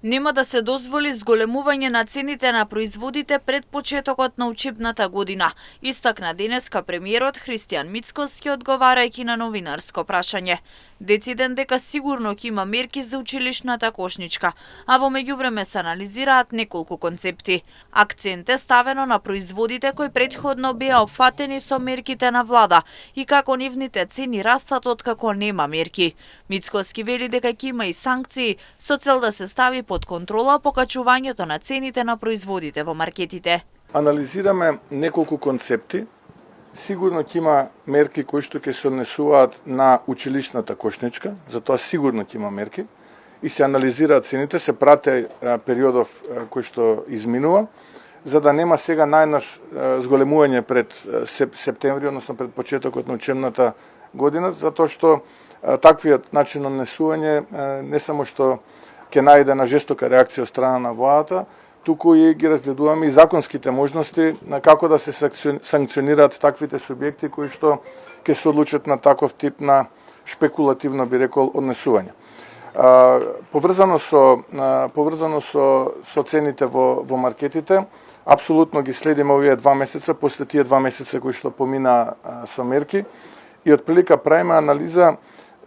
Нема да се дозволи зголемување на цените на производите пред почетокот на учебната година, истакна денеска премиерот Христијан Мицкоски одговарајќи на новинарско прашање. Дециден дека сигурно ќе има мерки за училишната кошничка, а во меѓувреме се анализираат неколку концепти. Акцент е ставено на производите кои претходно беа опфатени со мерките на влада и како нивните цени растат откако нема мерки. Мицкоски вели дека ќе има и санкции со цел да се стави под контрола покачувањето на цените на производите во маркетите. Анализираме неколку концепти. Сигурно ќе има мерки кои што ќе се однесуваат на училишната кошничка, затоа сигурно ќе има мерки и се анализираат цените, се прате периодов кој што изминува, за да нема сега најнаш зголемување пред септември, односно пред почетокот на учебната година, затоа што таквиот начин на однесување не само што ќе најде на жестока реакција од страна на владата, туку и ги разгледуваме и законските можности на како да се санкционираат таквите субјекти кои што ќе се одлучат на таков тип на шпекулативно, би рекол, однесување. Поврзано со цените во маркетите, апсолутно ги следиме овие 2 месеца, после тие 2 месеца кои што помина со мерки и отприлика правиме анализа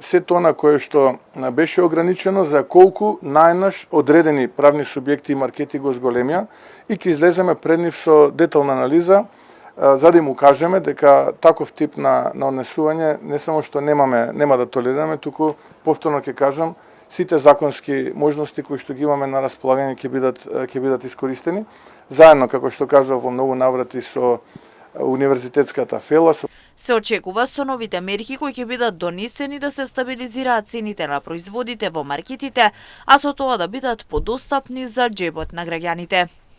се тоа кое што беше ограничено за колку најнаш одредени правни субјекти и маркети го зголемија и ќе излеземе пред нив со детална анализа за да им укажеме дека таков тип на однесување не само што нема да толерираме, туку повторно ќе кажам, сите законски можности кои што ги имаме на располагање ќе бидат искористени, заедно како што кажав во многу наврати со универзитетската фела. Се очекува со новите мерки кои ќе бидат донесени да се стабилизираат цените на производите во маркетите, а со тоа да бидат подостапни за џебот на граѓаните.